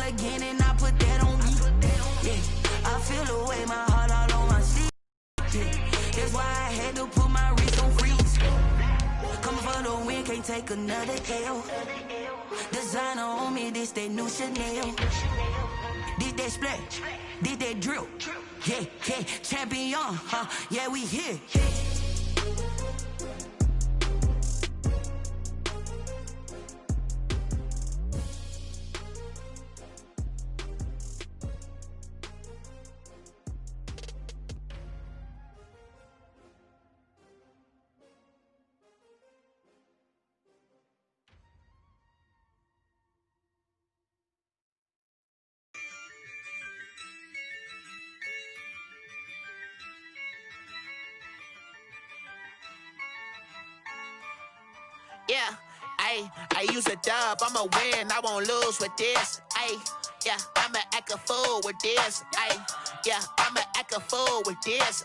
again and I put that on me. Yeah, I feel the way, my heart all on my sleeve. Yeah, that's why I had to put my wrist on freeze. Coming for the win, can't take another L. Designer on me, this that new Chanel. This that splash, this that drill. Yeah, yeah, champion, huh? Yeah, we here. Yeah, I use a dub, I'ma win, I won't lose with this. Yeah, I'ma act a fool with this. Yeah, I'ma act a fool with this.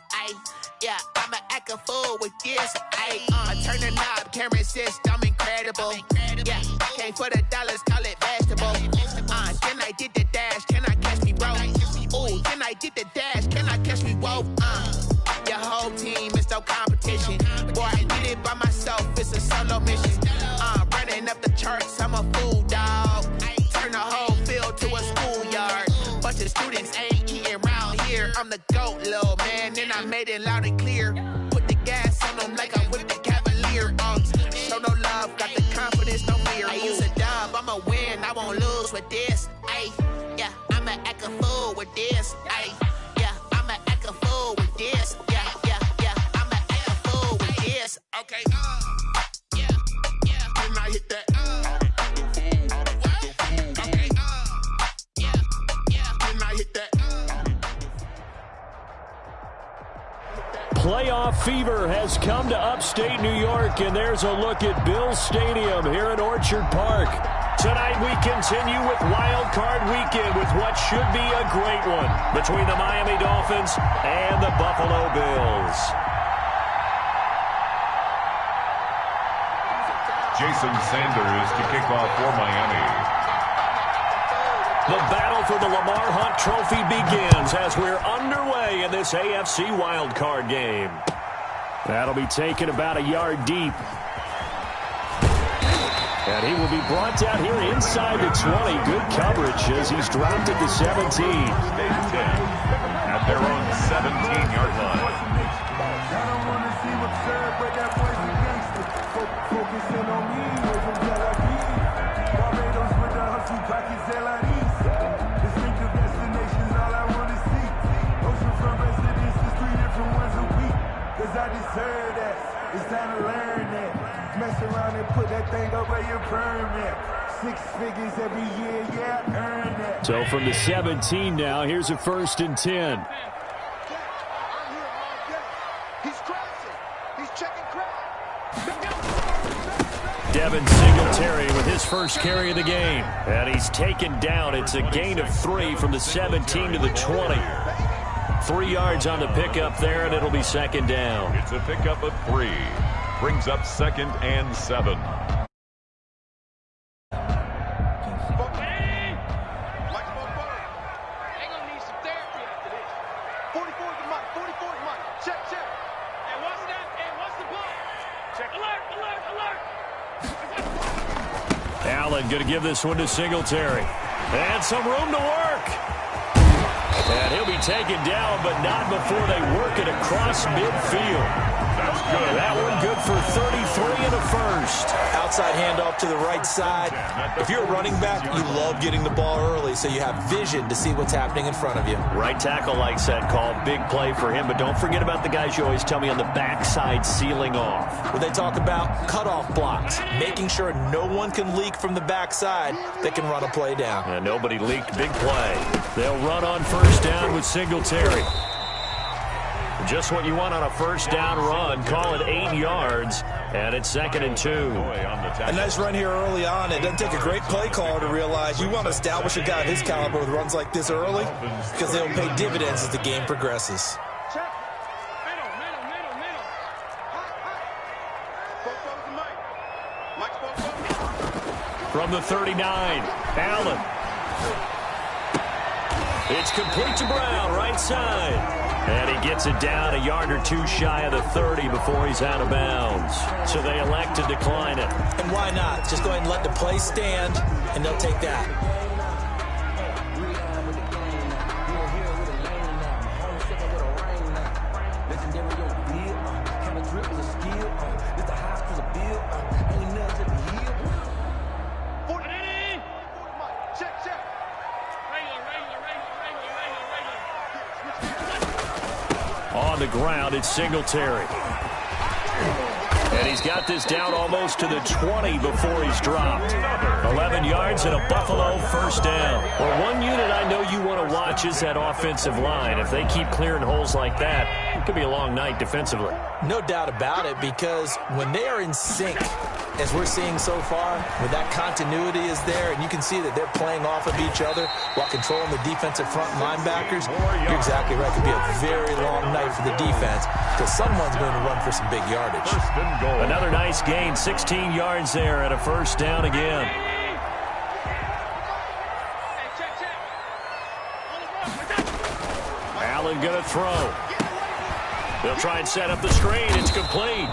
Yeah, I'ma act a fool with this. I turn the knob, camera assist, I'm incredible. Yeah, came for the dollars, call it vegetable. Then I did the dash, can I catch me, bro? Ooh, then I did the dash, can I catch me, whoa? Your whole team is no competition. Boy, I did it by myself, it's a solo mission. Running up the charts, I'm a fool, dog. Turn the whole field to a schoolyard. Bunch of students ain't eating round here. I'm the GOAT, little man, and I made it loud and clear. Put the gas on them like I whipped the Cavalier. Show no love, got the confidence, no fear. I use a dub, I'ma win, I won't lose with this. Yeah, I'ma act a fool with this. Yeah, I'ma act a fool with this. Yeah, I'ma act a fool with this. Okay, yeah, can I hit that? Okay, yeah, can I hit that? Playoff fever has come to upstate New York, and there's a look at Bills Stadium here in Orchard Park. Tonight we continue with Wild Card Weekend with what should be a great one between the Miami Dolphins and the Buffalo Bills. Jason Sanders to kick off for Miami. The battle for the Lamar Hunt Trophy begins as we're underway in this AFC Wild Card game. That'll be taken about a yard deep. And he will be brought down here inside the 20. Good coverage as he's dropped at the 17. Stay 10 at their own 17-yard line. I deserve that. It's time to learn that. Mess around and put that thing up where you permit. 6 figures every year, yeah, earn that. So from the 17 now, here's a 1st and 10. He's crashing. He's checking crash. Devin Singletary with his first carry of the game. And he's taken down. It's a gain of 3 from the 17 to the 20. 3 yards on the pickup there, and it'll be 2nd down. It's a pickup of 3. Brings up 2nd and 7. Allen going to give this one to Singletary. And some room to work. And he'll be taken down, but not before they work it across midfield. That's good. That one good for 33 and a first. Outside handoff to the right side. If you're a running back, you love getting the ball early so you have vision to see what's happening in front of you. Right tackle likes that call. Big play for him, but don't forget about the guys you always tell me on the backside sealing off. Where they talk about cutoff blocks, making sure no one can leak from the backside that can run a play down. And nobody leaked. Big play. They'll run on 1st down with Singletary. Just what you want on a 1st down run. Call it 8 yards, and it's 2nd and 2. A nice run here early on. It doesn't take a great play caller to realize you want to establish a guy of his caliber with runs like this early because they'll pay dividends as the game progresses. From the 39, Allen. It's complete to Brown, right side. And he gets it down a yard or two shy of the 30 before he's out of bounds. So they elect to decline it. And why not? Just go ahead and let the play stand, and they'll take that. On the ground, it's Singletary. And he's got this down almost to the 20 before he's dropped. 11 yards and a Buffalo first down. Well, one unit I know you want to watch is that offensive line. If they keep clearing holes like that, it could be a long night defensively. No doubt about it, because when they are in sync, as we're seeing so far, when that continuity is there, and you can see that they're playing off of each other while controlling the defensive front linebackers, you're exactly right. It could be a very long night for the defense because someone's going to run for some big yardage. Another nice gain, 16 yards there and a first down again. Allen going to throw. They'll try and set up the screen. It's complete.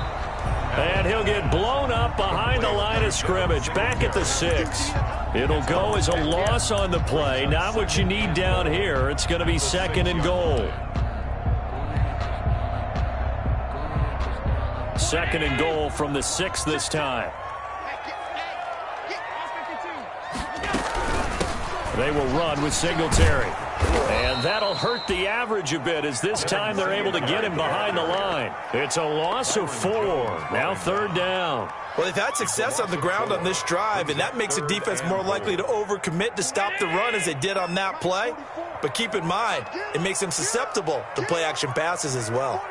And he'll get blown up behind the line of scrimmage, back at the 6. It'll go as a loss on the play. Not what you need down here. It's going to be 2nd and goal. 2nd and goal from the 6 this time. They will run with Singletary. And that'll hurt the average a bit as this time they're able to get him behind the line. It's a loss of 4. Now 3rd down. Well, they've had success on the ground on this drive, and that makes the defense more likely to overcommit to stop the run as they did on that play. But keep in mind, it makes them susceptible to play-action passes as well.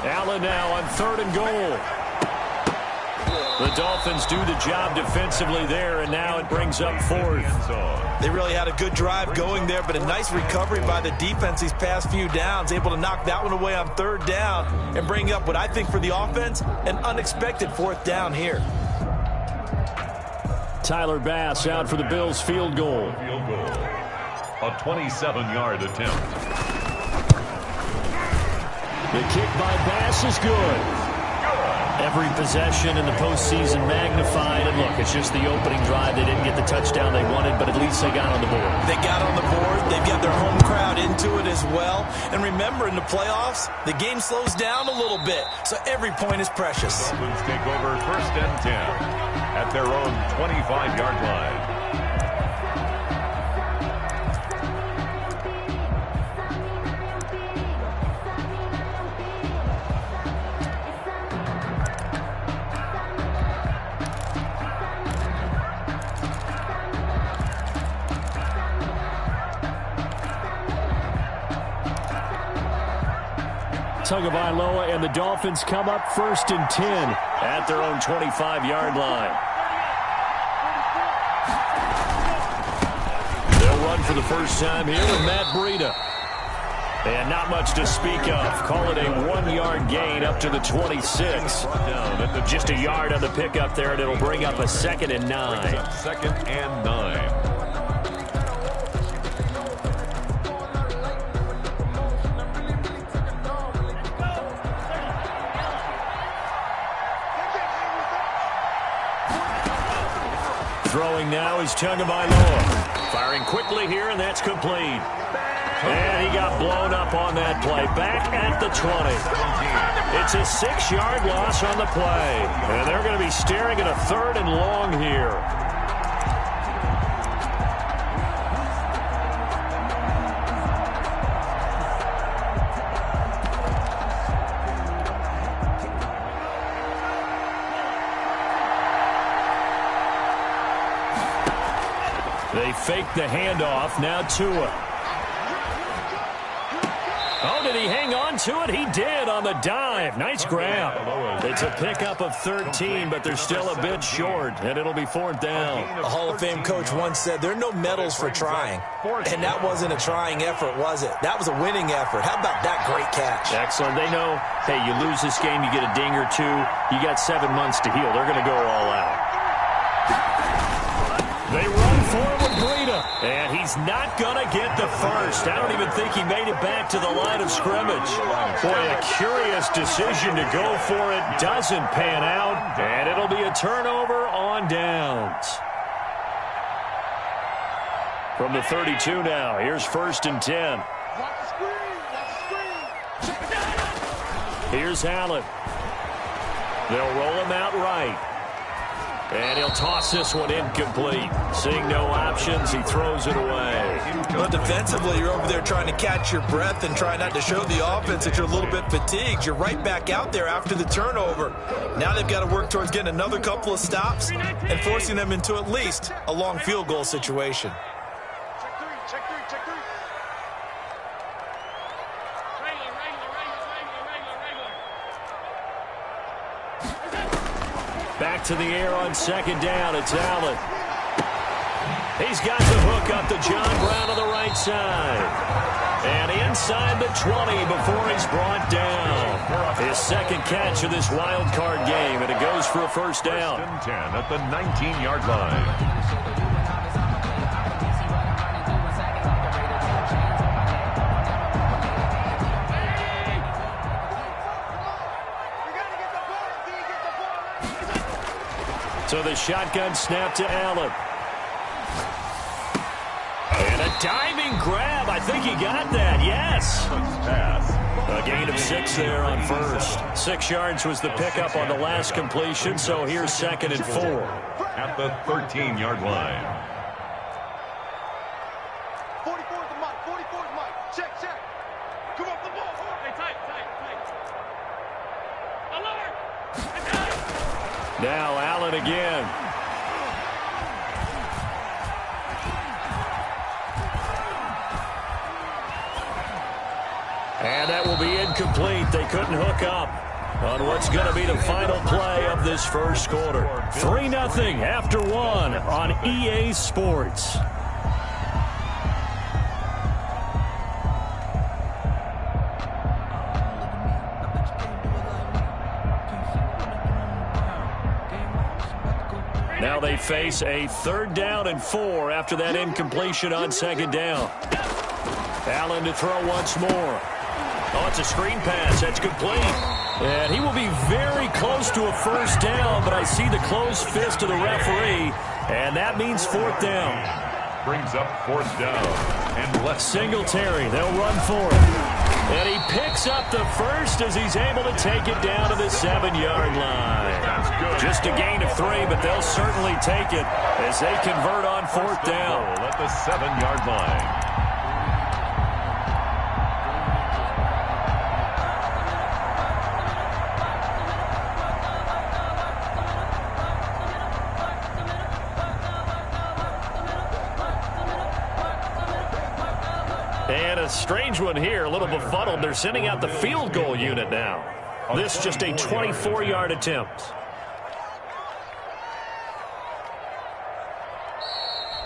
Allen now on 3rd and goal. The Dolphins do the job defensively there, and now it brings up 4th. They really had a good drive going there, but a nice recovery by the defense these past few downs, able to knock that one away on 3rd down and bring up what I think for the offense, an unexpected 4th down here. Tyler Bass out for the Bills field goal. A 27-yard attempt. The kick by Bass is good. Every possession in the postseason magnified. And look, it's just the opening drive. They didn't get the touchdown they wanted, but at least they got on the board. They got on the board. They've got their home crowd into it as well. And remember, in the playoffs, the game slows down a little bit, so every point is precious. Dolphins take over 1st and 10 at their own 25-yard line. Tagovailoa and the Dolphins come up 1st and 10 at their own 25-yard line. They'll run for the first time here with Matt Breida. And not much to speak of. Call it a 1-yard gain up to the 26. Just a yard on the pickup there, and it'll bring up a 2nd and 9. 2nd and 9. Throwing now is Tagovailoa. Firing quickly here, and that's complete. And he got blown up on that play. Back at the 20. It's a 6-yard loss on the play. And they're going to be staring at a 3rd and long here. They fake the handoff. Now Tua. Oh, did he hang on on to it? He did on the dive. Nice grab. It's a pickup of 13, but they're still a bit short, and it'll be 4th down. A Hall of Fame coach once said, there are no medals for trying. And that wasn't a trying effort, was it? That was a winning effort. How about that great catch? Excellent. They know, hey, you lose this game, you get a ding or two. You got 7 months to heal. They're going to go all out. They run forward with Breida, and he's not going to get the first. I don't even think he made it back to the line of scrimmage. Boy, a curious decision to go for it. Doesn't pan out, and it'll be a turnover on downs. From the 32 now, here's 1st and 10. Here's Allen. They'll roll him out right. And he'll toss this one incomplete. Seeing no options, he throws it away. But defensively, you're over there trying to catch your breath and try not to show the offense that you're a little bit fatigued. You're right back out there after the turnover. Now they've got to work towards getting another couple of stops and forcing them into at least a long field goal situation. Back to the air on 2nd down. It's Allen. He's got the hook up to John Brown on the right side. And inside the 20 before he's brought down. His 2nd catch of this wild card game, and it goes for a 1st down. 1st and 10 at the 19-yard line. So the shotgun snap to Allen. And a diving grab. I think he got that. Yes. A gain of 6 there on 1st. 6 yards was the pickup on the last completion, so here's 2nd and 4. At the 13-yard line. 44 is the mic. 44 is mic. Check. Come up the ball. Hey, tight. Now Allen again. And that will be incomplete. They couldn't hook up on what's going to be the final play of this 1st quarter. 3-0 after 1 on EA Sports. Now they face a 3rd down and 4 after that incompletion on 2nd down. Allen to throw once more. Oh, it's a screen pass. That's complete. And he will be very close to a 1st down, but I see the closed fist of the referee, and that means 4th down. Brings up 4th down. And left Singletary, they'll run for it. And he picks up the 1st as he's able to take it down to the 7-yard line. Just a gain of 3, but they'll certainly take it as they convert on 4th down. At the 7-yard line. And a strange one here, a little befuddled. They're sending out the field goal unit now. This just a 24-yard attempt.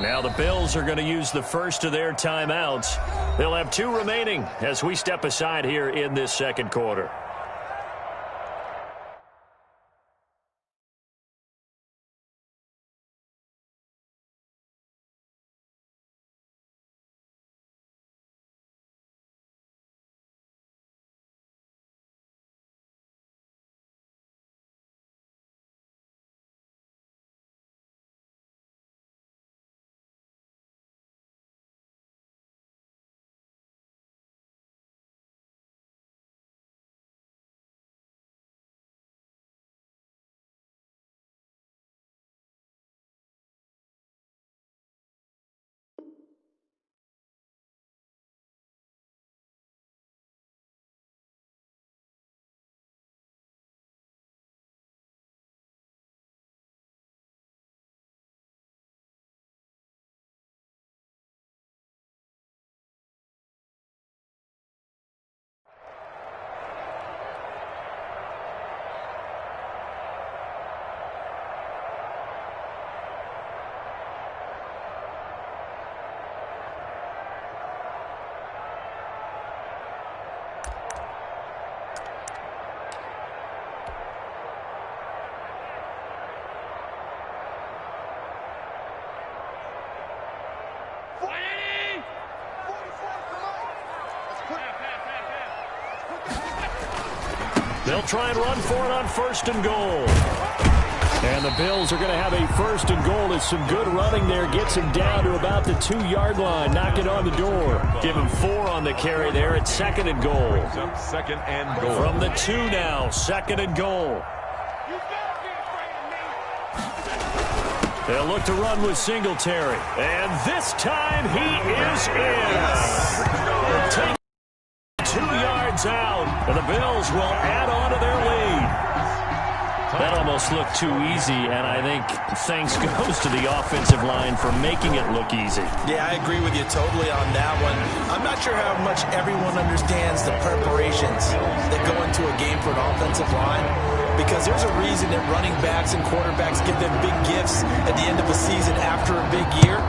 Now the Bills are going to use the first of their timeouts. They'll have 2 remaining as we step aside here in this 2nd quarter. They'll try and run for it on 1st and goal. And the Bills are going to have a 1st and goal as some good running there gets him down to about the 2-yard line. Knock it on the door. Give him 4 on the carry there at 2nd and goal. 2nd and goal. From the 2 now, 2nd and goal. They'll look to run with Singletary. And this time he is in. Take 2 yards out. And the Bills will add on to their lead. That almost looked too easy, and I think thanks goes to the offensive line for making it look easy. Yeah, I agree with you totally on that one. I'm not sure how much everyone understands the preparations that go into a game for an offensive line, because there's a reason that running backs and quarterbacks give them big gifts at the end of a season after a big year.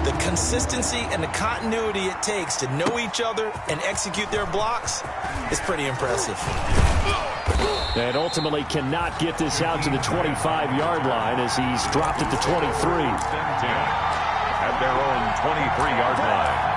The consistency and the continuity it takes to know each other and execute their blocks is pretty impressive. And ultimately cannot get this out to the 25-yard line as he's dropped it to 23. At their own 23-yard line.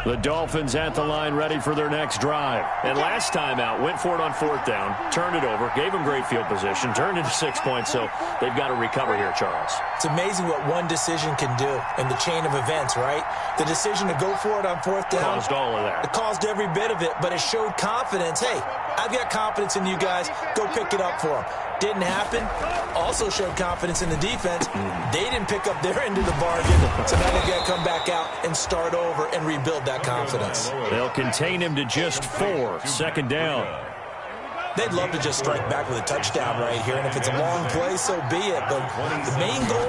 The Dolphins at the line ready for their next drive. And last time out, went for it on 4th down, turned it over, gave them great field position, turned into 6 points, so they've got to recover here, Charles. It's amazing what one decision can do in the chain of events, right? The decision to go for it on 4th down. Caused all of that. It caused every bit of it, but it showed confidence. Hey, I've got confidence in you guys. Go pick it up for them. Didn't happen. Also showed confidence in the defense. They didn't pick up their end of the bargain, so now they've got to come back out and start over and rebuild that confidence. They'll contain him to just 4. 2nd down. They'd love to just strike back with a touchdown right here, and if it's a long play, so be it. But the main goal,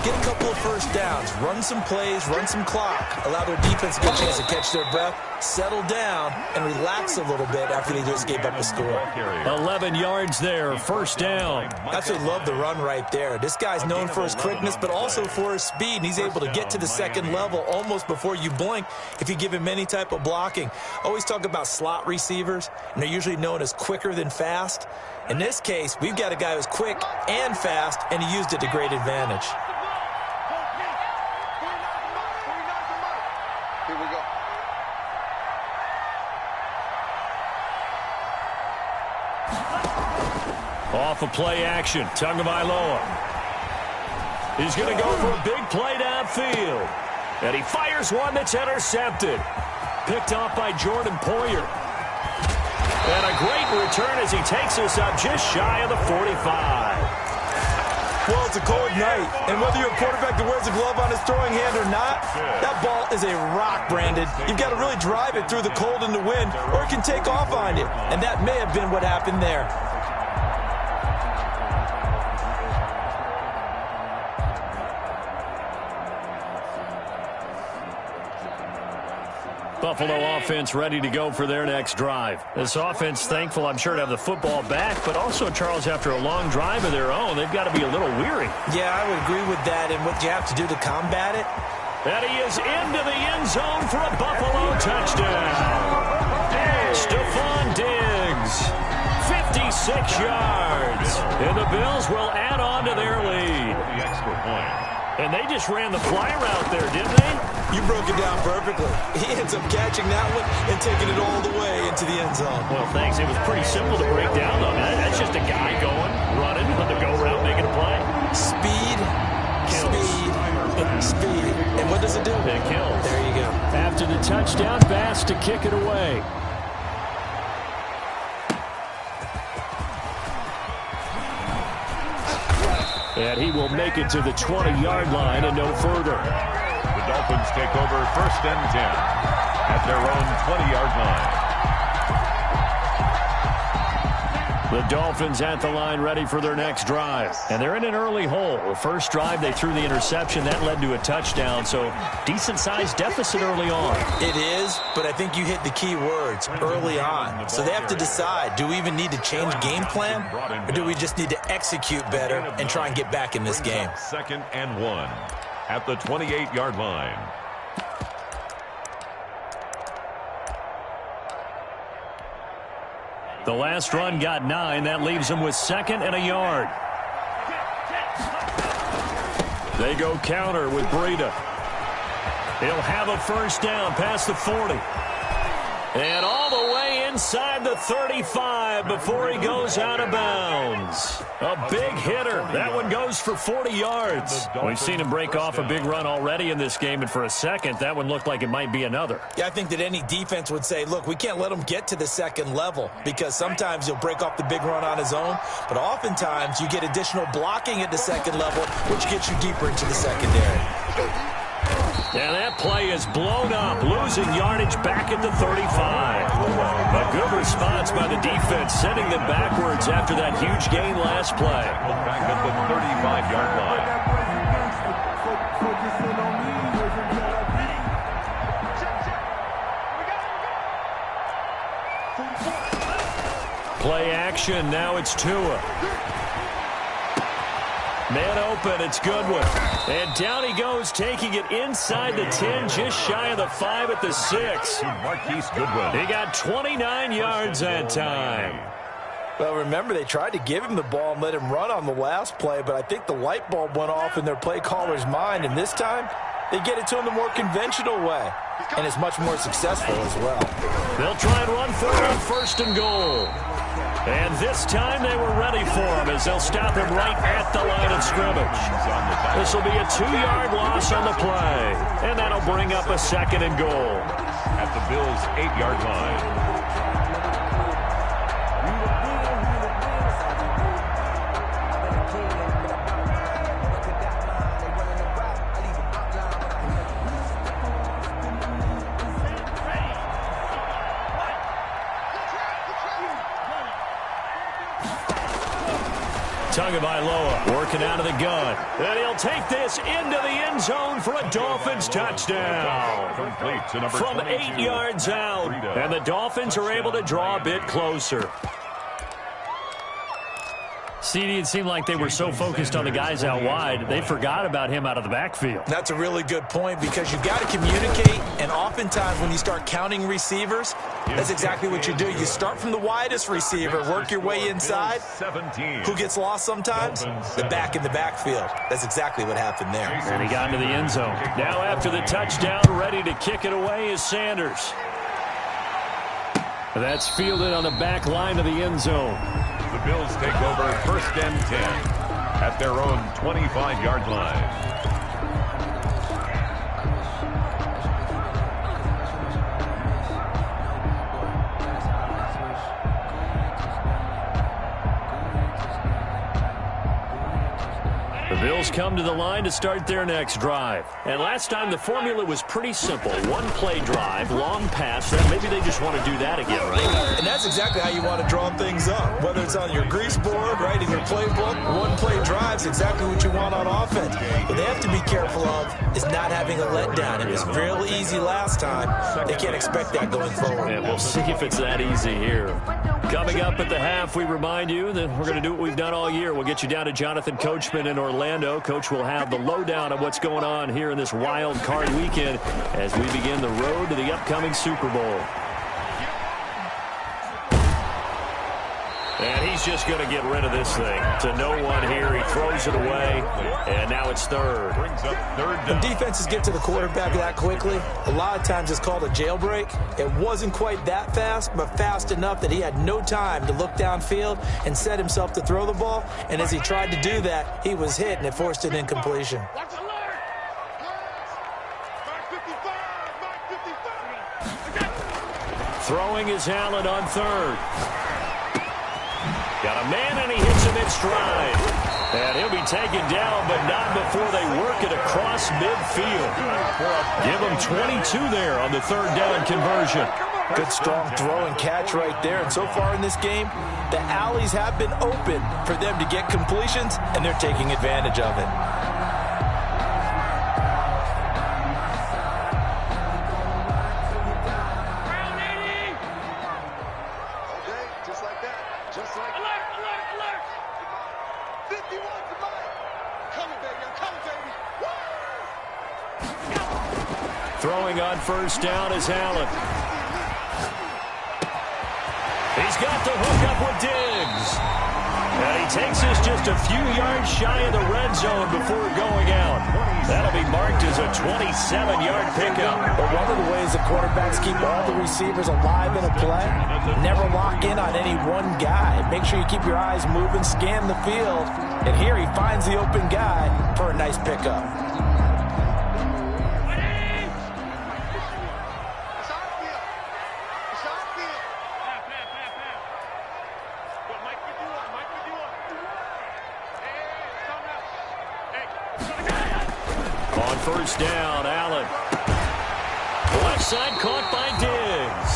get a couple of 1st downs, run some plays, run some clock, allow their defense a good chance to catch their breath, settle down, and relax a little bit after they just gave up a score. 11 yards there, 1st down. I absolutely love the run right there. This guy's known for his quickness, but also for his speed, and he's able to get to the 2nd level almost before you blink if you give him any type of blocking. Always talk about slot receivers, and they're usually known as quicker than fast. In this case, we've got a guy who's quick and fast, and he used it to great advantage. Here we go. Off of play action, Tagovailoa. He's going to go for a big play downfield. And he fires one that's intercepted. Picked off by Jordan Poyer. And a great return as he takes us up just shy of the 45. Well, it's a cold night, and whether you're a quarterback that wears a glove on his throwing hand or not, that ball is a rock, Brandon. You've got to really drive it through the cold and the wind, or it can take off on you. And that may have been what happened there. Buffalo offense ready to go for their next drive. This offense thankful, I'm sure, to have the football back, but also, Charles, after a long drive of their own, they've got to be a little weary. Yeah, I would agree with that, and what you have to do to combat it. And he is into the end zone for a Buffalo touchdown. Stephon Diggs, 56 yards. And the Bills will add on to their lead. The extra point. And they just ran the fly route there, didn't they? You broke it down perfectly. He ends up catching that one and taking it all the way into the end zone. Well, thanks. It was pretty simple to break down, though. That's just a guy going, running, on the go route, making a play. Speed, speed, speed. And what does it do? It kills. There you go. After the touchdown, Bass to kick it away. And he will make it to the 20-yard line and no further. The Dolphins take over 1st and 10 at their own 20-yard line. The Dolphins at the line ready for their next drive. And they're in an early hole. The first drive, they threw the interception. That led to a touchdown, so decent-sized deficit early on. It is, but I think you hit the key words, early on. So they have to decide, do we even need to change game plan, or do we just need to execute better and try and get back in this game? 2nd and 1 at the 28-yard line. The last run got 9. That leaves him with 2nd and a yard. They go counter with Breida. He'll have a first down past the 40. And all the way inside the 35 before he goes out of bounds. A big hitter. That one goes for 40 yards. We've seen him break off a big run already in this game, and for a second, that one looked like it might be another. Yeah, I think that any defense would say, look, we can't let him get to the second level, because sometimes he'll break off the big run on his own, but oftentimes you get additional blocking at the second level, which gets you deeper into the secondary. And that play is blown up, losing yardage back at the 35. A good response by the defense, sending them backwards after that huge gain last play. Back at the 35-yard line. Play action, now it's Tua. Man open, it's Goodwin. And down he goes, taking it inside the 10, just shy of the 5 at the 6. Marquise Goodwin. He got 29 yards that time. Well, remember, they tried to give him the ball and let him run on the last play, but I think the light bulb went off in their play caller's mind, and this time they get it to him the more conventional way, and it's much more successful as well. They'll try and run for it on 1st and goal. And this time they were ready for him as they'll stop him right at the line of scrimmage. This will be a 2-yard loss on the play, and that'll bring up a 2nd and goal. At the Bills' 8-yard line. Tagovailoa working out of the gun. And he'll take this into the end zone for a Dolphins touchdown. From 8 yards out. And the Dolphins are able to draw a bit closer. CD, it seemed like they were so focused on the guys out wide, they forgot about him out of the backfield. That's a really good point, because you've got to communicate, and oftentimes when you start counting receivers, that's exactly what you do. You start from the widest receiver, work your way inside. Who gets lost sometimes? The back in the backfield. That's exactly what happened there. And he got into the end zone. Now after the touchdown, ready to kick it away is Sanders. That's fielded on the back line of the end zone. The Bills take over 1st and 10 at their own 25-yard line. The Bills come to the line to start their next drive. And last time the formula was pretty simple. 1-play drive, long pass. Maybe they just want to do that again, right? And that's exactly how you want to draw things up. Whether it's on your grease board, right, in your playbook, 1-play drive's exactly what you want on offense. What they have to be careful of is not having a letdown. It was real easy last time. They can't expect that going forward. And we'll see if it's that easy here. Coming up at the half, we remind you that we're going to do what we've done all year. We'll get you down to Jonathan Coachman in Orlando. Coach will have the lowdown of what's going on here in this wild card weekend as we begin the road to the upcoming Super Bowl. And he's just going to get rid of this thing to no one here. He throws it away, and now it's 3rd. When defenses get to the quarterback that quickly, a lot of times it's called a jailbreak. It wasn't quite that fast, but fast enough that he had no time to look downfield and set himself to throw the ball. And as he tried to do that, he was hit, and it forced an incompletion. Throwing is Allen on 3rd. Got a man, and he hits him in stride. And he'll be taken down, but not before they work it across midfield. Give him 22 there on the 3rd down conversion. Good strong throw and catch right there. And so far in this game, the alleys have been open for them to get completions, and they're taking advantage of it. Throwing on 1st down is Allen. He's got the hook up with Diggs. And he takes us just a few yards shy of the red zone before going out. That'll be marked as a 27-yard pickup. But one of the ways the quarterbacks keep all the receivers alive in a play, never lock in on any one guy. Make sure you keep your eyes moving, scan the field. And here he finds the open guy for a nice pickup. First down, Allen. Left side caught by Diggs.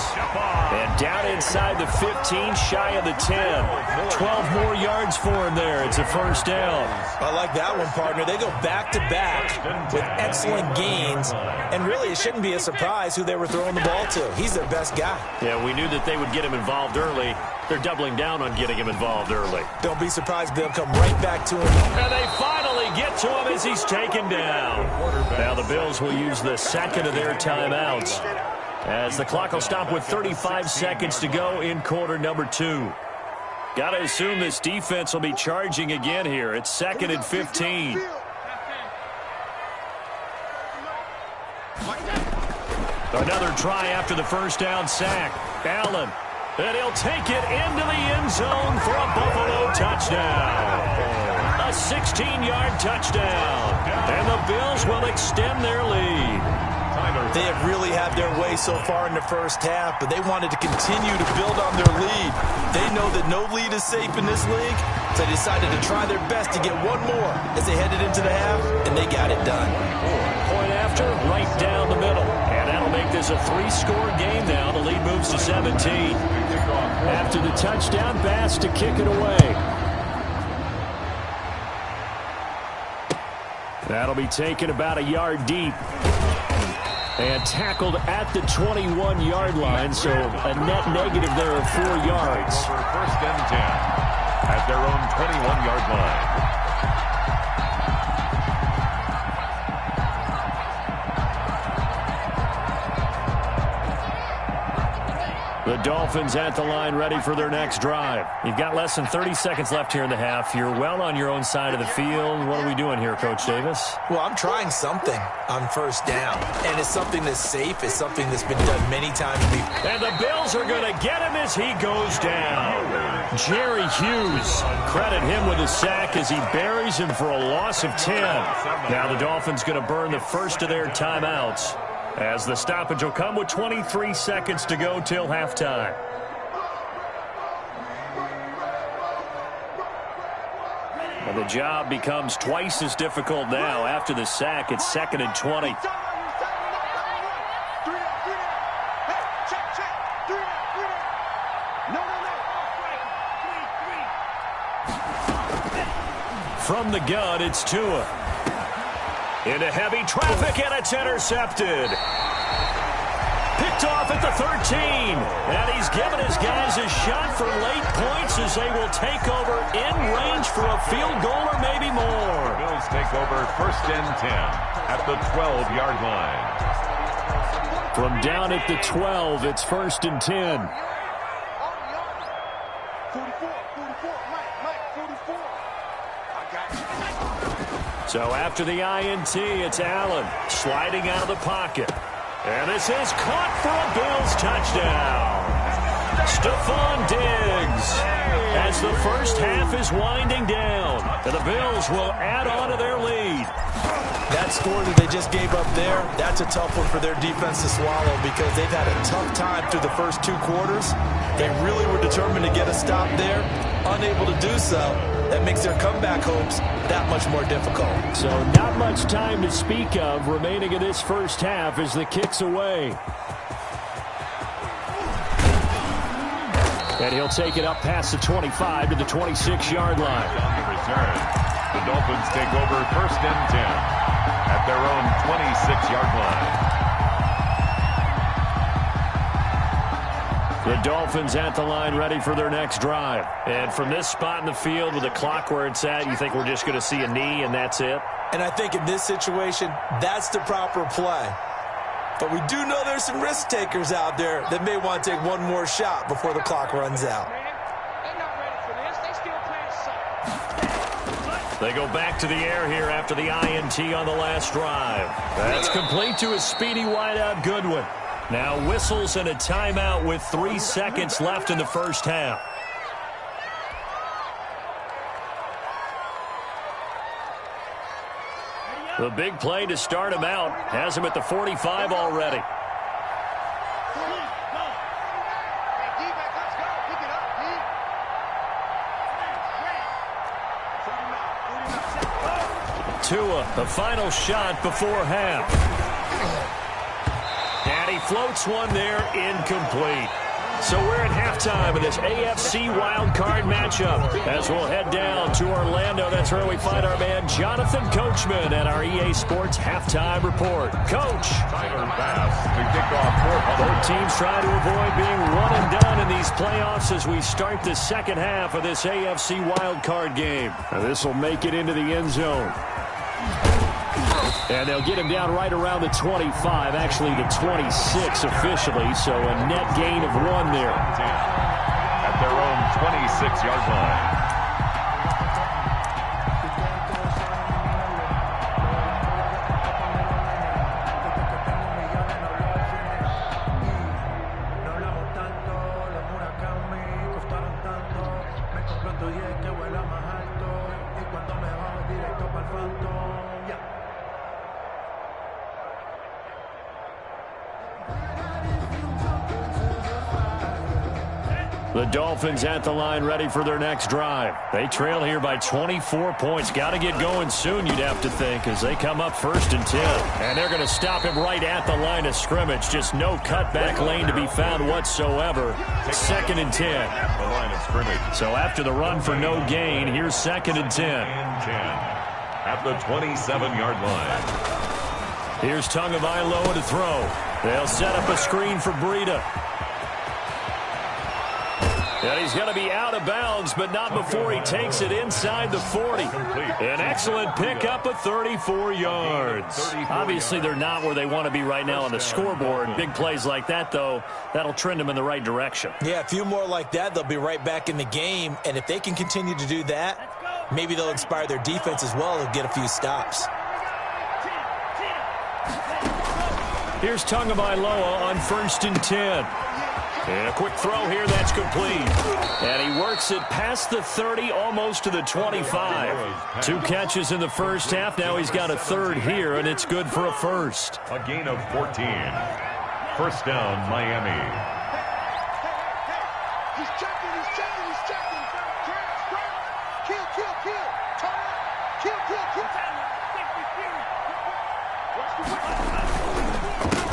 And down inside the 15, shy of the 10. 12 more yards for him there. It's a first down. I like that one, partner. They go back-to-back with excellent gains. And really, it shouldn't be a surprise who they were throwing the ball to. He's their best guy. Yeah, we knew that they would get him involved early. They're doubling down on getting him involved early. Don't be surprised they'll come right back to him. And they finally get to him as he's taken down. Now the Bills will use the second of their timeouts as the clock will stop with 35 seconds to go in quarter number 2. Got to assume this defense will be charging again here. It's 2nd and 15. Another try after the first down sack. Allen. And he'll take it into the end zone for a Buffalo touchdown. A 16-yard touchdown. And the Bills will extend their lead. They have really had their way so far in the first half, but they wanted to continue to build on their lead. They know that no lead is safe in this league, so they decided to try their best to get one more as they headed into the half, and they got it done. Point after, right down the middle. And that'll make this a 3-score game now. The lead moves to 17. After the touchdown, Bass to kick it away. That'll be taken about a yard deep. And tackled at the 21-yard line, so a net negative there of 4 yards. First and 10 at their own 21-yard line. The Dolphins at the line ready for their next drive. You've got less than 30 seconds left here in the half. You're well on your own side of the field. What are we doing here, Coach Davis? Well, I'm trying something on first down. And it's something that's safe. It's something that's been done many times before. And the Bills are going to get him as he goes down. Jerry Hughes. Credit him with a sack as he buries him for a loss of 10. Now the Dolphins going to burn the first of their timeouts, as the stoppage will come with 23 seconds to go till halftime. And the job becomes twice as difficult now. After the sack, it's 2nd and 20. From the gun, it's Tua. Into heavy traffic, and it's intercepted. Picked off at the 13. And he's given his guys a shot for late points as they will take over in range for a field goal or maybe more. Bills take over first and 10 at the 12-yard line. From down at the 12, it's 1st and 10. 44, Mike, 44. So after the INT, it's Allen sliding out of the pocket. And this is caught for a Bills touchdown. Stephon Diggs, as the first half is winding down. And the Bills will add on to their lead. That score that they just gave up there, that's a tough one for their defense to swallow because they've had a tough time through the first 2 quarters. They really were determined to get a stop there, unable to do so. That makes their comeback hopes that much more difficult. So not much time to speak of remaining in this first half as the kick's away. And he'll take it up past the 25 to the 26-yard line. On the return, the Dolphins take over first and 10 at their own 26-yard line. The Dolphins at the line ready for their next drive. And from this spot in the field with the clock where it's at, you think we're just going to see a knee and that's it? And I think in this situation, that's the proper play. But we do know there's some risk takers out there that may want to take one more shot before the clock runs out. They go back to the air here after the INT on the last drive. That's complete to a speedy wideout Goodwin. Now whistles and a timeout with 3 seconds left in the first half. The big play to start him out has him at the 45 already. Tua, the final shot before half. And he floats one there, incomplete. So we're at halftime of this AFC wildcard matchup as we'll head down to Orlando. That's where we find our man Jonathan Coachman at our EA Sports halftime report. Coach. Both teams trying to avoid being one and done in these playoffs as we start the second half of this AFC wildcard game. Now this will make it into the end zone. And they'll get him down right around the 25, actually the 26 officially, so a net gain of 1 there. At their own 26-yard line. The Dolphins at the line ready for their next drive. They trail here by 24 points. Got to get going soon, you'd have to think, as they come up 1st and 10. And they're going to stop him right at the line of scrimmage. Just no cutback lane to be found whatsoever. 2nd and 10. At the line of scrimmage. So after the run for no gain, here's 2nd and 10. At the 27-yard line. Here's Tagovailoa to throw. They'll set up a screen for Breida. And he's going to be out of bounds, but not before he takes it inside the 40. An excellent pickup of 34 yards. Obviously, they're not where they want to be right now on the scoreboard. Big plays like that, though, that'll trend them in the right direction. Yeah, a few more like that, they'll be right back in the game. And if they can continue to do that, maybe they'll inspire their defense as well to get a few stops. Here's Tagovailoa on 1st and 10. And a quick throw here, that's complete. And he works it past the 30, almost to the 25. 2 catches in the first half. Now he's got a 3rd here, and it's good for a first. A gain of 14. First down, Miami. He's checking.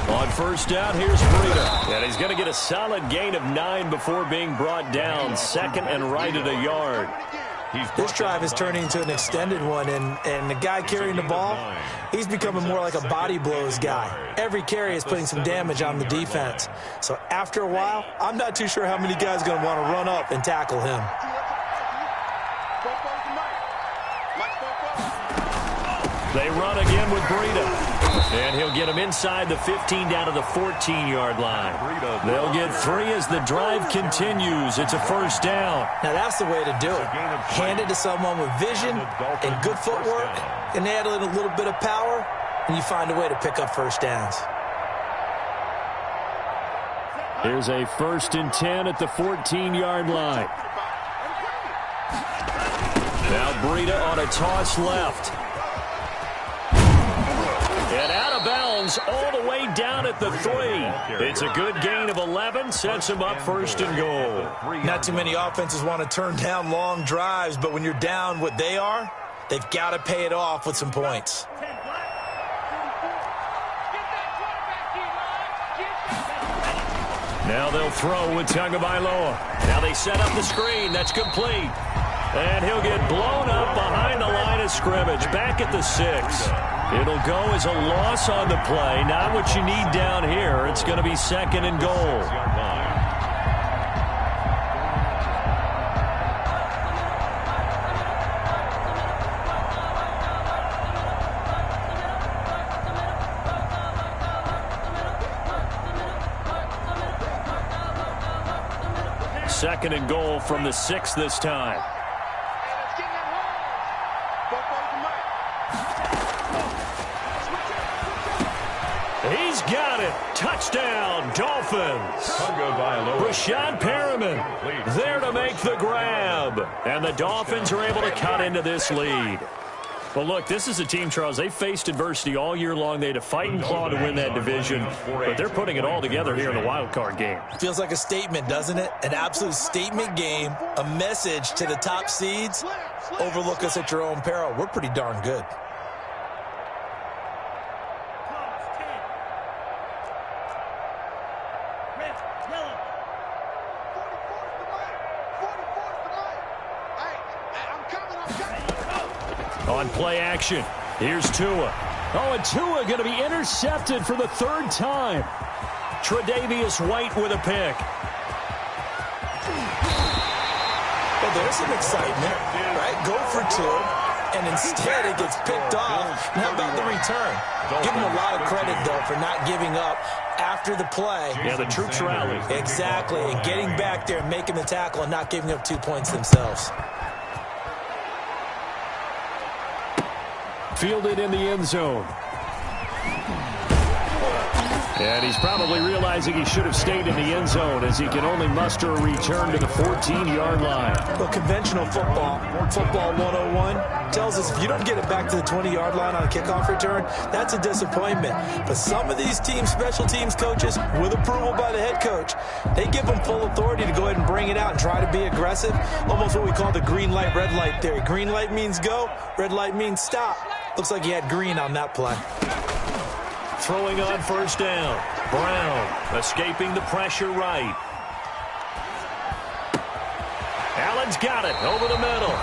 On 1st down, here's Breida. And he's going to get a solid gain of 9 before being brought down. 2nd and right at a yard. This drive is turning into an extended one, and the guy carrying the ball, he's becoming more like a body blows guy. Every carry is putting some damage on the defense. So after a while, I'm not too sure how many guys are going to want to run up and tackle him. They run again with Breida. And he'll get him inside the 15 down to the 14-yard line. They'll get 3 as the drive continues. It's a first down. Now that's the way to do it. Hand it to someone with vision and good footwork, and add in a little bit of power, and you find a way to pick up first downs. Here's a 1st and 10 at the 14-yard line. Now Breida on a toss left. And out of bounds all the way down at the 3. It's a good gain of 11, sets him up 1st and goal. Not too many offenses want to turn down long drives, but when you're down what they are, they've got to pay it off with some points. Now they'll throw with Tagovailoa. Now they set up the screen. That's complete. And he'll get blown up behind the line of scrimmage, back at the 6. It'll go as a loss on the play. Not what you need down here. It's going to be 2nd and goal. 2nd and goal from the 6 this time. He's got it. Touchdown, Dolphins. Rashad Perriman there to make the grab. And the Dolphins are able to cut into this lead. Well, look, this is a team, Charles, they faced adversity all year long. They had to fight and claw to win that division, but they're putting it all together here in the wild card game. Feels like a statement, doesn't it? An absolute statement game, a message to the top seeds. Overlook us at your own peril. We're pretty darn good. On play action, here's Tua. Oh, and Tua going to be intercepted for the 3rd time. Tre'Davious White with a pick. Well, there's some excitement, right? Go for 2, and instead it gets picked off. And how about the return? Give him a lot of credit, though, for not giving up after the play. Yeah, the troops rallied. Exactly, and getting back there and making the tackle and not giving up 2 points themselves. Fielded in the end zone. And he's probably realizing he should have stayed in the end zone as he can only muster a return to the 14-yard line. Well, conventional football 101, tells us if you don't get it back to the 20-yard line on a kickoff return, that's a disappointment. But some of these teams, special teams coaches, with approval by the head coach, they give them full authority to go ahead and bring it out and try to be aggressive. Almost what we call the green light, red light theory. Green light means go, red light means stop. Looks like he had green on that play. Throwing on 1st down. Brown escaping the pressure right. Allen's got it over the middle.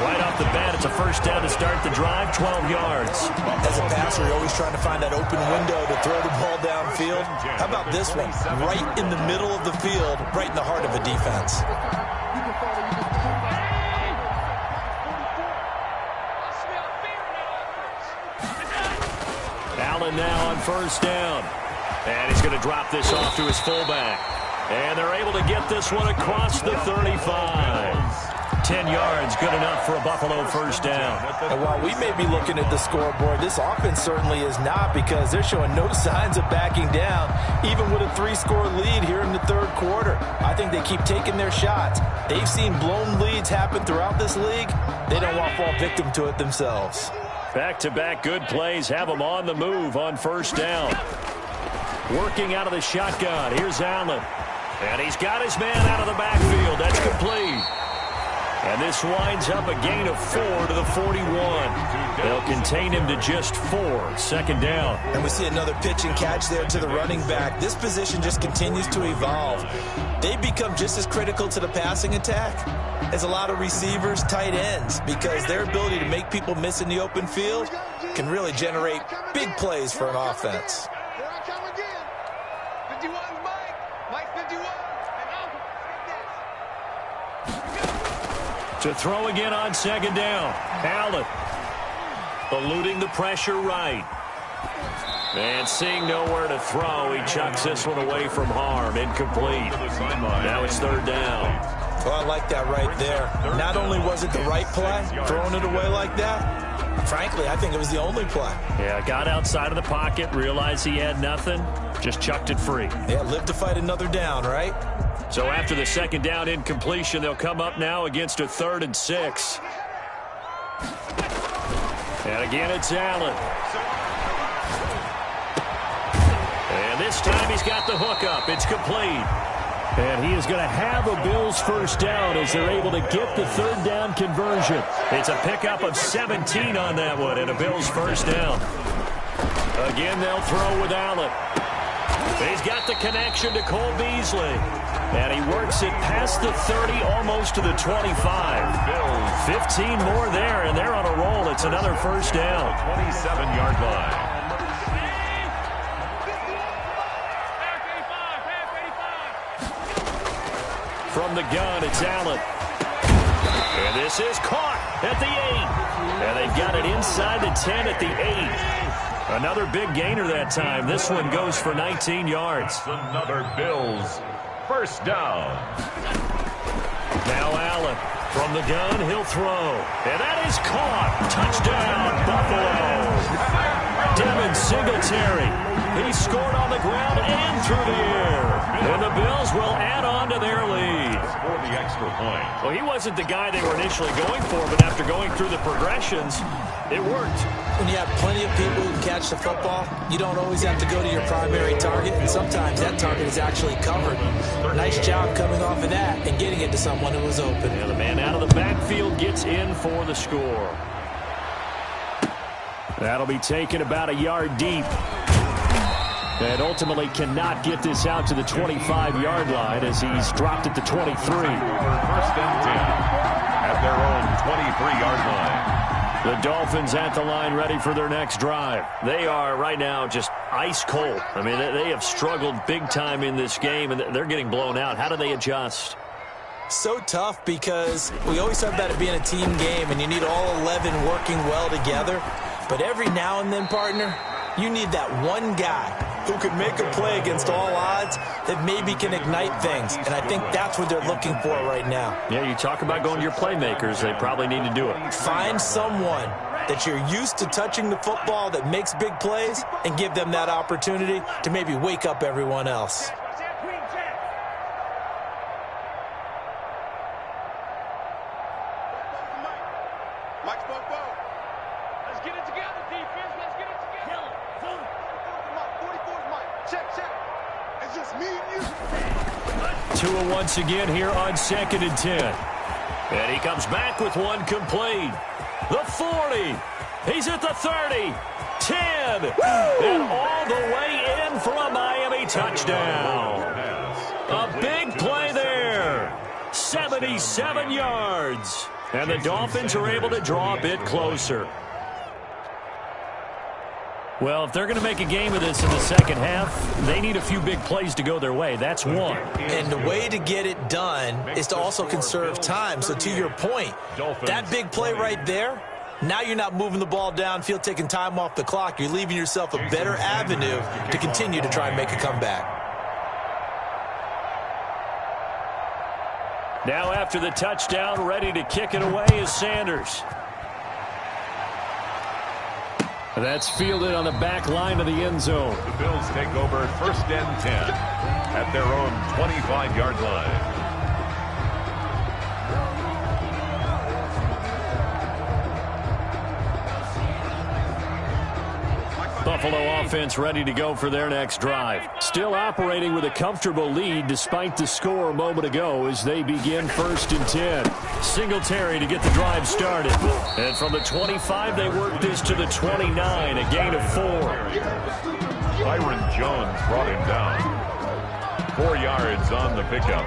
Right off the bat, it's a 1st down to start the drive, 12 yards. As a passer, you're always trying to find that open window to throw the ball downfield. How about this one? Right in the middle of the field, right in the heart of a defense. Allen now on 1st down. And he's going to drop this off to his fullback. And they're able to get this one across the 35. 10 yards, good enough for a Buffalo 1st down. And while we may be looking at the scoreboard, this offense certainly is not, because they're showing no signs of backing down, even with a 3-score lead here in the 3rd quarter. I think they keep taking their shots. They've seen blown leads happen throughout this league. They don't want to fall victim to it themselves. Back-to-back good plays have them on the move on 1st down. Working out of the shotgun. Here's Allen. And he's got his man out of the backfield. That's complete. And this winds up a gain of 4 to the 41. They'll contain him to just 4. 2nd down. And we see another pitch and catch there to the running back. This position just continues to evolve. They become just as critical to the passing attack as a lot of receivers, tight ends, because their ability to make people miss in the open field can really generate big plays for an offense. Here I come again. 51's Mike 51. To throw again on 2nd down. Allen eluding the pressure right. And seeing nowhere to throw, he chucks this one away from harm. Incomplete. Now it's 3rd down. Well, I like that right there. Not only was it the right play, throwing it away like that, frankly, I think it was the only play. Yeah, got outside of the pocket, realized he had nothing, just chucked it free. Yeah, live to fight another down, right? So after the 2nd down incompletion, they'll come up now against a 3rd and 6. And again, it's Allen. And this time he's got the hook up. It's complete. And he is going to have a Bills 1st down as they're able to get the 3rd down conversion. It's a pickup of 17 on that one and a Bills 1st down. Again, they'll throw with Allen. He's got the connection to Cole Beasley. And he works it past the 30, almost to the 25. 15 more there, and they're on a roll. It's another 1st down. 27-yard line. From the gun, it's Allen. And this is caught at the 8. And they've got it inside the 10 at the 8. Another big gainer that time. This one goes for 19 yards. Another Bills 1st down. Now Allen from the gun, he'll throw. And that is caught. Touchdown, Buffalo. Devin Singletary. He scored on the ground and through the air. And the Bills will add on to their lead. For the extra point. Well, he wasn't the guy they were initially going for, but after going through the progressions, it worked. When you have plenty of people who can catch the football, you don't always have to go to your primary target, and sometimes that target is actually covered. Nice job coming off of that and getting it to someone who was open. And the man out of the backfield gets in for the score. That'll be taken about a yard deep. And ultimately cannot get this out to the 25-yard line as he's dropped it to 23. First and 10 at their own 23-yard line. The Dolphins at the line ready for their next drive. They are right now just ice cold. I mean, they have struggled big time in this game, and they're getting blown out. How do they adjust? So tough because we always talk about it being a team game, and you need all 11 working well together. But every now and then, partner, you need that one guy who can make a play against all odds that maybe can ignite things. And I think that's what they're looking for right now. Yeah, you talk about going to your playmakers. They probably need to do it. Find someone that you're used to touching the football that makes big plays and give them that opportunity to maybe wake up everyone else. Let's get it together, defense. Let's get it together. 44's Mike. Check. It's just me and you. Tua once again here on 2nd and 10. And he comes back with one complete. The 40. He's at the 30. 10. And all the way in for a Miami touchdown. A big play there. 77 yards. And the Dolphins are able to draw a bit closer. Well, if they're going to make a game of this in the second half, they need a few big plays to go their way. That's one. And the way to get it done is to also conserve time. So to your point, that big play right there, now you're not moving the ball downfield, taking time off the clock. You're leaving yourself a better avenue to continue to try and make a comeback. Now after the touchdown, ready to kick it away is Sanders. That's fielded on the back line of the end zone. The Bills take over 1st and 10 at their own 25-yard line. Buffalo offense ready to go for their next drive. Still operating with a comfortable lead despite the score a moment ago as they begin 1st and 10. Singletary to get the drive started. And from the 25, they work this to the 29, a gain of 4. Byron Jones brought him down. 4 yards on the pickup.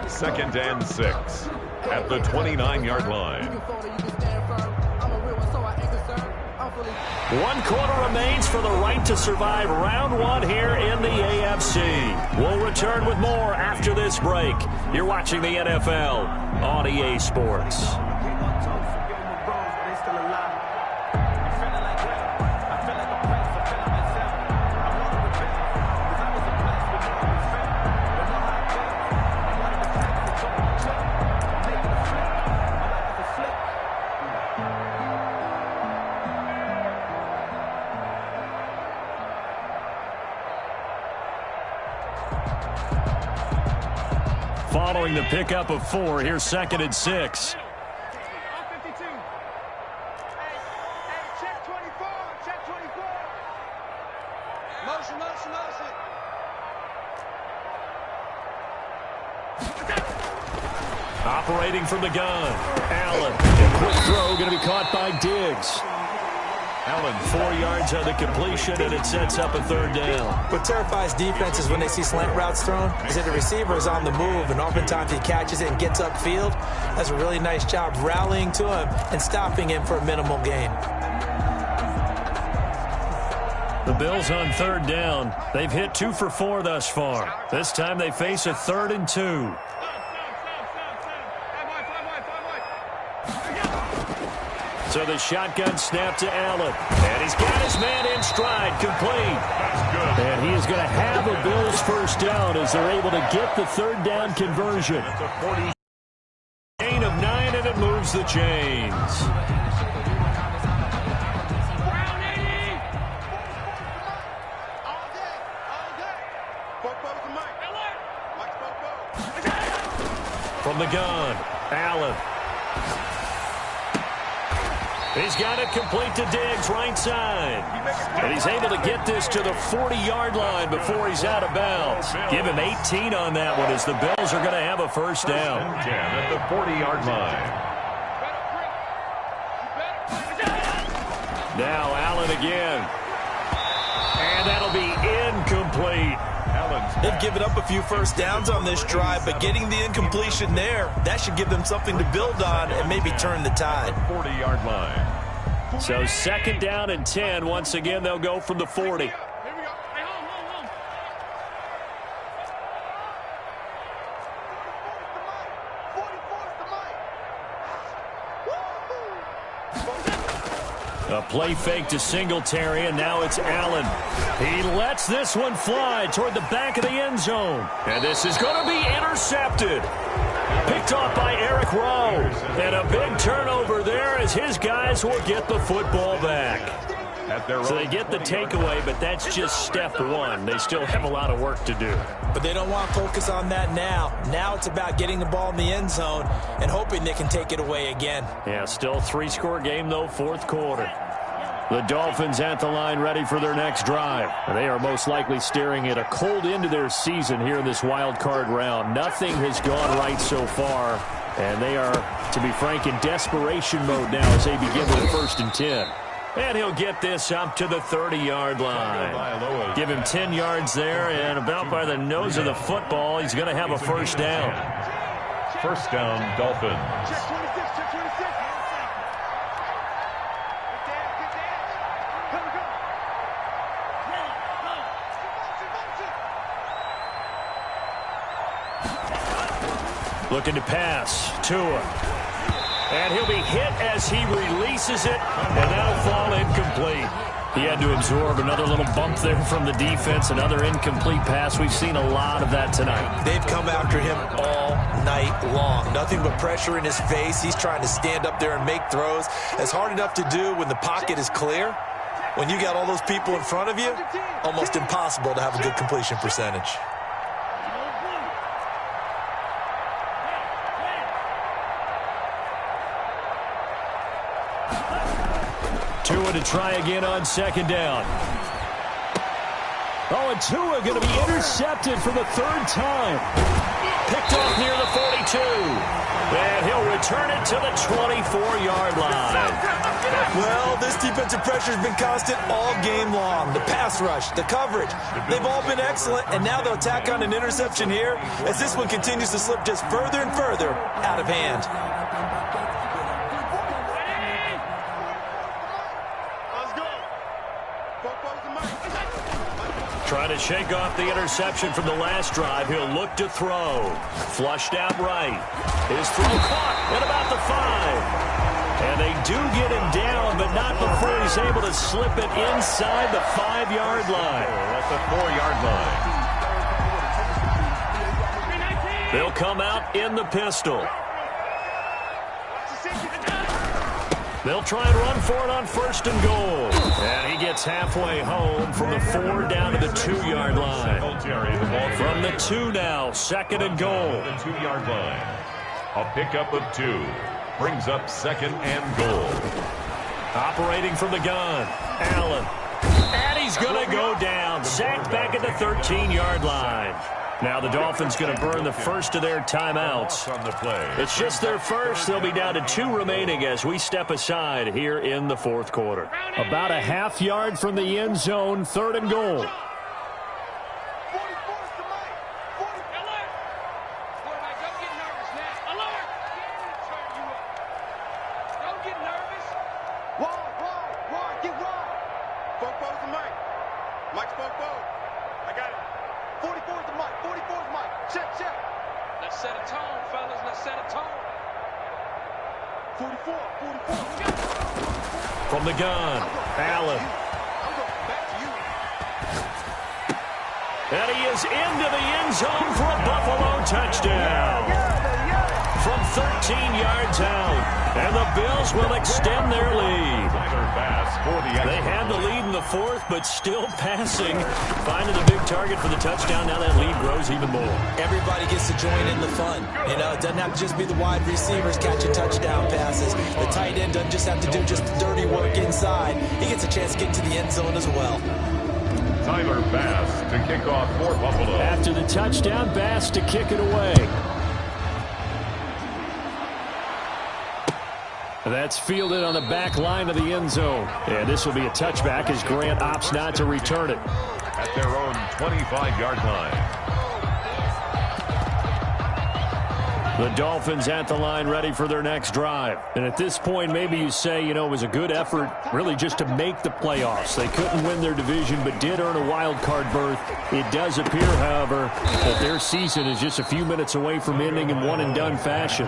2nd and 6 at the 29-yard line. 1 quarter remains for the right to survive round 1 here in the AFC. We'll return with more after this break. You're watching the NFL on EA Sports. Following the pickup of 4, here's 2nd and 6. On 52. Hey, check 24. Check 24. Motion. Operating from the gun. Allen. A quick throw going to be caught by Diggs. Allen 4 yards on the completion, and it sets up a 3rd down. What terrifies defenses when they see slant routes thrown is that the receiver is on the move, and oftentimes he catches it and gets upfield. Does a really nice job rallying to him and stopping him for a minimal gain. The Bills on 3rd down. They've hit 2 for 4 thus far. This time they face a 3rd and 2. So the shotgun snap to Allen. And he's got his man in stride, complete. That's good. And he is going to have a Bills 1st down as they're able to get the 3rd down conversion. moves the chains. From the gun, Allen. He's got it complete to Diggs, right side. And he's able to get this to the 40-yard line before he's out of bounds. Give him 18 on that one as the Bills are going to have a first down. 10 at the 40-yard line. Now Allen again. And that'll be incomplete. They've given up a few first downs on this drive, but getting the incompletion there, that should give them something to build on and maybe turn the tide. 40-yard line. So 2nd down and 10. Once again, they'll go from the 40. A play fake to Singletary, and now it's Allen. He lets this one fly toward the back of the end zone. And this is going to be intercepted. Picked off by Eric Rowe. And a big turnover there as his guys will get the football back. So they get the takeaway, but that's just step one. They still have a lot of work to do. But they don't want to focus on that now. Now it's about getting the ball in the end zone and hoping they can take it away again. Yeah, still a 3-score game, though, 4th quarter. The Dolphins at the line ready for their next drive. They are most likely staring at a cold end to their season here in this wild card round. Nothing has gone right so far, and they are, to be frank, in desperation mode now as they begin with 1st and 10. And he'll get this up to the 30-yard line. Give him 10 yards there, and about by the nose of the football, he's going to have a first down. First down, Dolphins. Looking to pass. Tua. And he'll be hit as he releases it, and that'll fall incomplete. He had to absorb another little bump there from the defense, another incomplete pass. We've seen a lot of that tonight. They've come after him all night long. Nothing but pressure in his face. He's trying to stand up there and make throws. It's hard enough to do when the pocket is clear. When you got all those people in front of you, almost impossible to have a good completion percentage. Tua to try again on 2nd down. Oh, and Tua going to be intercepted for the 3rd time. Picked off near the 42. And he'll return it to the 24-yard line. Well, this defensive pressure has been constant all game long. The pass rush, the coverage, they've all been excellent, and now they'll tack on an interception here as this one continues to slip just further and further out of hand. Trying to shake off the interception from the last drive. He'll look to throw. Flushed out right. His throw caught at about the 5. And they do get him down, but not before he's able to slip it inside the 5-yard line. At the 4-yard line. They'll come out in the pistol. They'll try and run for it on 1st and goal. And he gets halfway home from the 4 down to the 2-yard line. From the 2 now, 2nd and goal. The 2-yard line. A pickup of 2. Brings up 2nd and goal. Operating from the gun, Allen. And he's going to go down. Sacked back at the 13-yard line. Now the Dolphins going to burn the first of their timeouts. It's just their first. They'll be down to 2 remaining as we step aside here in the 4th quarter. About a half yard from the end zone, 3rd and goal. From the gun, Allen. And he is into the end zone for a Buffalo touchdown. From 13 yards out. And the Bills will extend their lead. They had the lead in the fourth, but still passing. Finding the big target for the touchdown. Now that lead grows even more. Everybody gets to join in the fun. You know, it doesn't have to just be the wide receivers catching touchdown passes. The tight end doesn't just have to do just the dirty work inside. He gets a chance to get to the end zone as well. Tyler Bass to kick off for Buffalo. After the touchdown, Bass to kick it away. That's fielded on the back line of the end zone. And this will be a touchback as Grant opts not to return it. At their own 25-yard line. The Dolphins at the line ready for their next drive. And at this point, maybe you say, you know, it was a good effort really just to make the playoffs. They couldn't win their division but did earn a wild card berth. It does appear, however, that their season is just a few minutes away from ending in one-and-done fashion.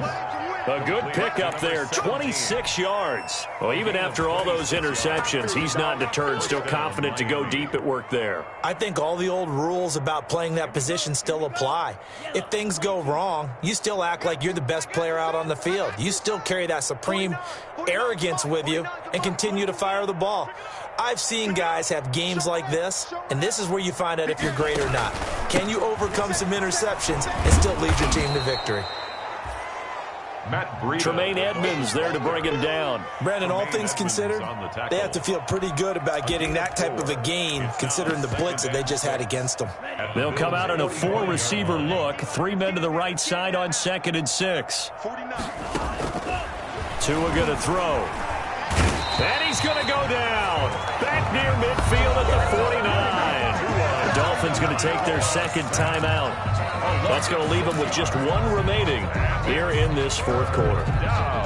A good pickup there, 26 yards. Well, even after all those interceptions, he's not deterred, still confident to go deep at work there. I think all the old rules about playing that position still apply. If things go wrong, you still act like you're the best player out on the field. You still carry that supreme arrogance with you and continue to fire the ball. I've seen guys have games like this, and this is where you find out if you're great or not. Can you overcome some interceptions and still lead your team to victory? Tremaine Edmonds there to bring him down. Brandon, all things considered, they have to feel pretty good about getting that type of a gain, considering the blitz that they just had against them. They'll come out in a four-receiver look. 3 men to the right side on 2nd and 6. Tua going to throw. And he's going to go down. Back near midfield at the 49. The Dolphins going to take their second timeout. That's going to leave them with just one remaining here in this fourth quarter. Now,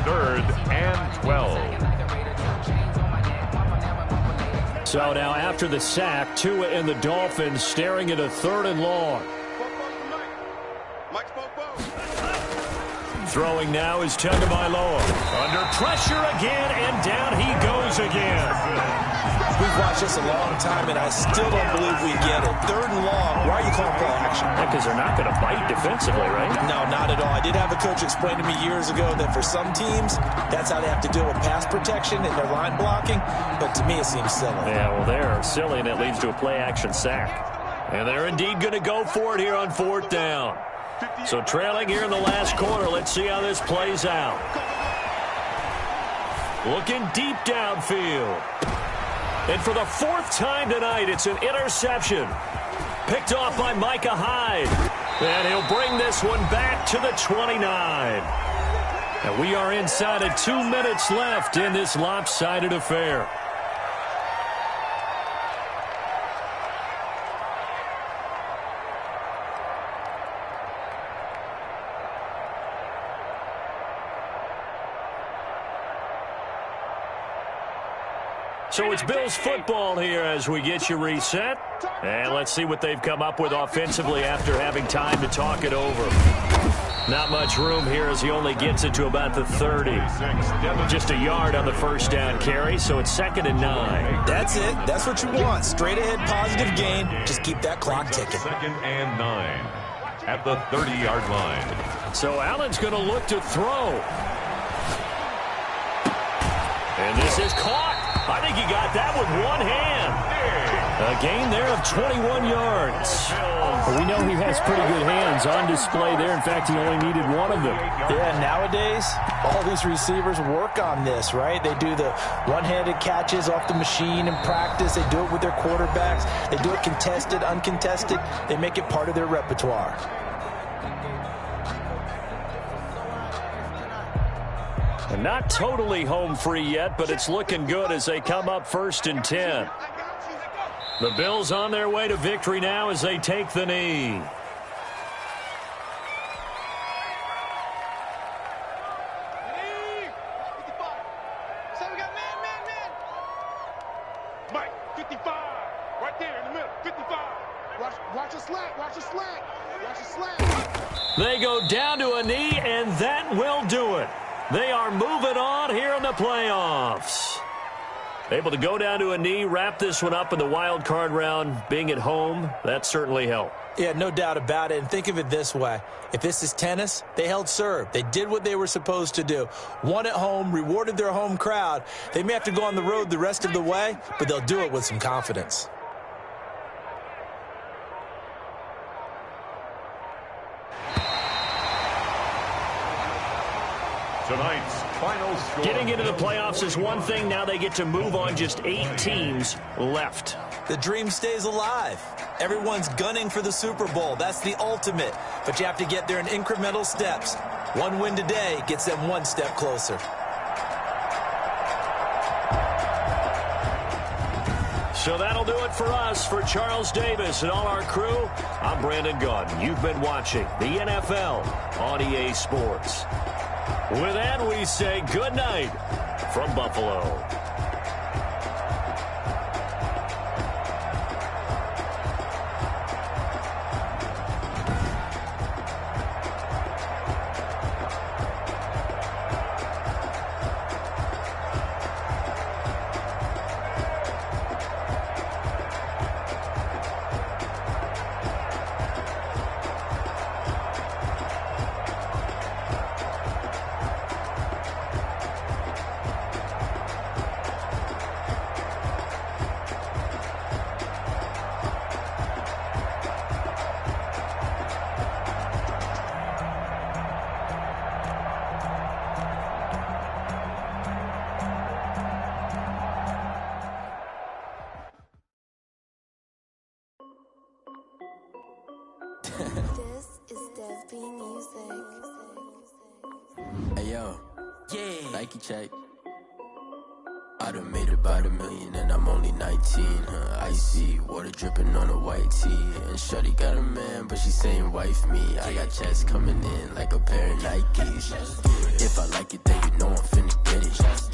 3rd and 12. So now after the sack, Tua and the Dolphins staring at a 3rd and long. Throwing now is Tagovailoa. Under pressure again, and down he goes again. We've watched this a long time, and I still don't believe we get it. 3rd and long. Why are you calling play action? Because they're not going to bite defensively, right? No, not at all. I did have a coach explain to me years ago that for some teams, that's how they have to deal with pass protection and their line blocking. But to me, it seems silly. Yeah, well, they're silly, and it leads to a play-action sack. And they're indeed going to go for it here on 4th down. So trailing here in the last quarter, let's see how this plays out. Looking deep downfield. And for the 4th time tonight, it's an interception. Picked off by Micah Hyde. And he'll bring this one back to the 29. And we are inside of 2 minutes left in this lopsided affair. So it's Bills football here as we get you reset. And let's see what they've come up with offensively after having time to talk it over. Not much room here as he only gets it to about the 30. Just a yard on the first down carry, so it's 2nd and 9. That's it. That's what you want. Straight ahead positive gain. Just keep that clock ticking. 2nd and 9 at the 30-yard line. So Allen's going to look to throw. And this is caught. I think he got that with one hand. A gain there of 21 yards. Well, we know he has pretty good hands on display there. In fact, he only needed one of them. Yeah, nowadays, all these receivers work on this, right? They do the one-handed catches off the machine in practice. They do it with their quarterbacks. They do it contested, uncontested. They make it part of their repertoire. And not totally home free yet, but it's looking good as they come up 1st and 10. The Bills on their way to victory now as they take the knee. Mike, 55. Right there in the middle, 55. Watch your slant, watch your slant. Watch your slant. They go down to a knee, and that will do it. They are moving on here in the playoffs. Able to go down to a knee, wrap this one up in the wild card round. Being at home, that certainly helped. Yeah, no doubt about it. And think of it this way. If this is tennis, they held serve. They did what they were supposed to do. Won at home, rewarded their home crowd. They may have to go on the road the rest of the way, but they'll do it with some confidence. Tonight's final score. Getting into the playoffs is one thing. Now they get to move on. Just 8 teams left. The dream stays alive. Everyone's gunning for the Super Bowl. That's the ultimate. But you have to get there in incremental steps. One win today gets them one step closer. So that'll do it for us. For Charles Davis and all our crew, I'm Brandon Gaudin. You've been watching the NFL on EA Sports. With that, we say good night from Buffalo. This is Dev B Music. Hey yo, yeah, Nike check. I done made about $1 million and I'm only 19. Icy water dripping on a white tee. And shorty got a man, but she saying wife me. I got checks coming in like a pair of Nikes. If I like it, then you know I'm finna get it.